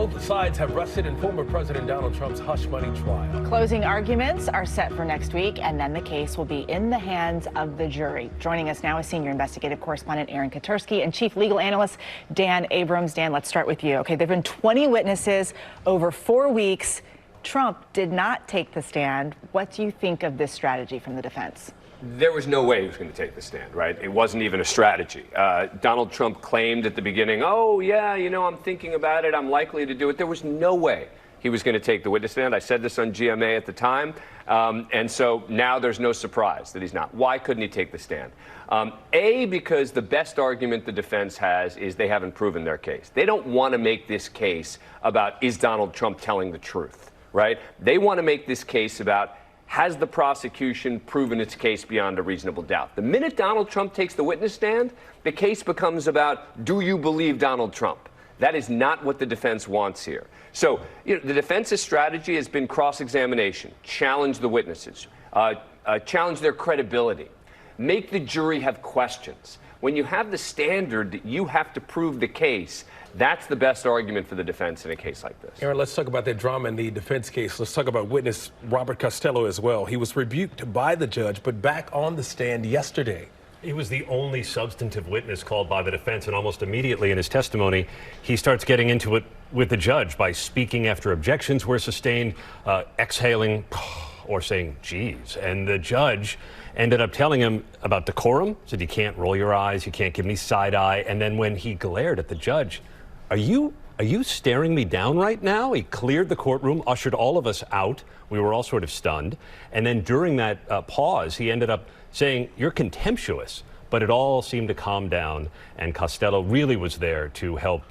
Both sides have rested in former President Donald Trump's hush money trial. Closing arguments are set for next week, and then the case will be in the hands of the jury. Joining us now is senior investigative correspondent Aaron Katersky and chief legal analyst Dan Abrams. Dan, let's start with you. Okay, there have been 20 witnesses over 4 weeks. Trump did not take the stand. What do you think of this strategy from the defense? There was no way he was going to take the stand, right? It wasn't even a strategy. Donald Trump claimed at the beginning, oh, yeah, you know, I'm thinking about it. I'm likely to do it. There was no way he was going to take the witness stand. I said this on GMA at the time. And so now there's no surprise that he's not. Why couldn't he take the stand? Because the best argument the defense has is they haven't proven their case. They don't want to make this case about, is Donald Trump telling the truth, right? They want to make this case about, has the prosecution proven its case beyond a reasonable doubt? The minute Donald Trump takes the witness stand, the case becomes about, do you believe Donald Trump? That is not what the defense wants here. So, the defense's strategy has been cross-examination, challenge the witnesses, challenge their credibility, make the jury have questions. When you have the standard that you have to prove the case, that's the best argument for the defense in a case like this. Aaron, let's talk about that drama in the defense case. Let's talk about witness Robert Costello as well. He was rebuked by the judge, but back on the stand yesterday. He was the only substantive witness called by the defense, and almost immediately in his testimony, he starts getting into it with the judge by speaking after objections were sustained, exhaling or saying, geez. And the judge ended up telling him about decorum, said, you can't roll your eyes, you can't give me side eye. And then when he glared at the judge, are you staring me down right now? He cleared the courtroom, ushered all of us out. We were all sort of stunned. And then during that pause, he ended up saying, you're contemptuous. But it all seemed to calm down, and Costello really was there to help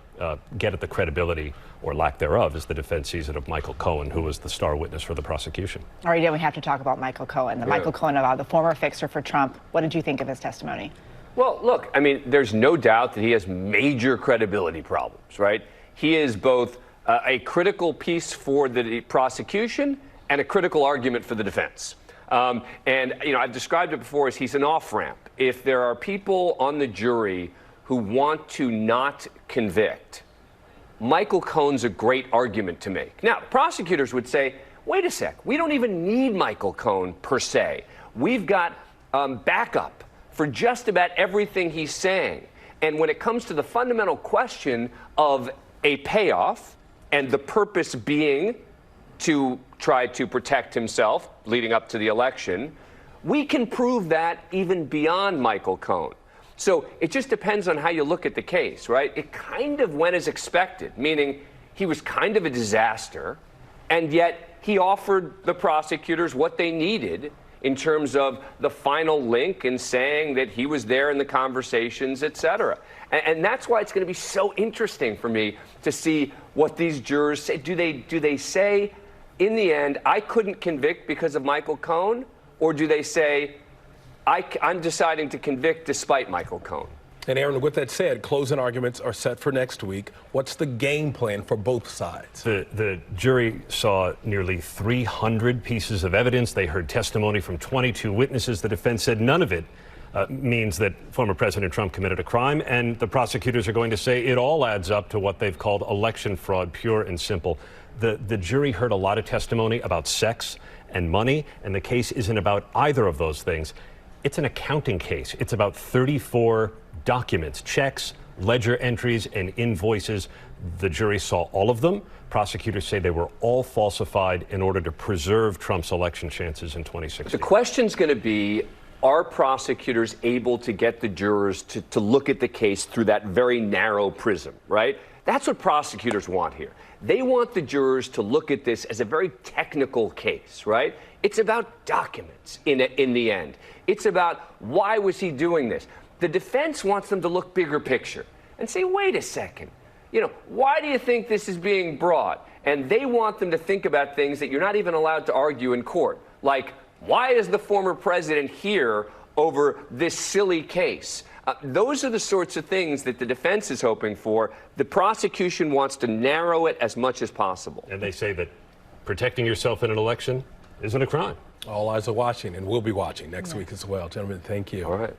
get at the credibility, or lack thereof, as the defense sees it, of Michael Cohen, who was the star witness for the prosecution. All right, yeah, we have to talk about Michael Cohen, Michael Cohen, the former fixer for Trump. What did you think of his testimony? Well, look, I mean, there's no doubt that he has major credibility problems, right? He is both a critical piece for the prosecution and a critical argument for the defense. And, I've described it before as he's an off-ramp. If there are people on the jury who want to not convict, Michael Cohen's a great argument to make. Now, prosecutors would say, wait a sec, we don't even need Michael Cohen per se. We've got backup for just about everything he's saying. And when it comes to the fundamental question of a payoff, and the purpose being to try to protect himself leading up to the election, we can prove that even beyond Michael Cohen. So it just depends on how you look at the case, right? It kind of went as expected, meaning he was kind of a disaster, and yet he offered the prosecutors what they needed in terms of the final link and saying that he was there in the conversations, et cetera. And that's why it's going to be so interesting for me to see what these jurors say. Do they say, in the end, I couldn't convict because of Michael Cohen? Or do they say, I'm deciding to convict despite Michael Cohen? And Aaron, with that said, closing arguments are set for next week. What's the game plan for both sides? The jury saw nearly 300 pieces of evidence. They heard testimony from 22 witnesses. The defense said none of it means that former President Trump committed a crime. And the prosecutors are going to say it all adds up to what they've called election fraud, pure and simple. The jury heard a lot of testimony about sex and money, and the case isn't about either of those things. It's an accounting case. It's about 34 documents, checks, ledger entries, and invoices. The jury saw all of them. Prosecutors say they were all falsified in order to preserve Trump's election chances in 2016. The question's going to be, are prosecutors able to get the jurors to look at the case through that very narrow prism, right? That's what prosecutors want here. They want the jurors to look at this as a very technical case, right? It's about documents in the end. It's about, why was he doing this? The defense wants them to look bigger picture and say, wait a second, why do you think this is being brought? And they want them to think about things that you're not even allowed to argue in court. Like, why is the former president here over this silly case? Those are the sorts of things that the defense is hoping for. The prosecution wants to narrow it as much as possible. And they say that protecting yourself in an election isn't a crime. All eyes are watching, and we'll be watching next week as well. Gentlemen, thank you. All right.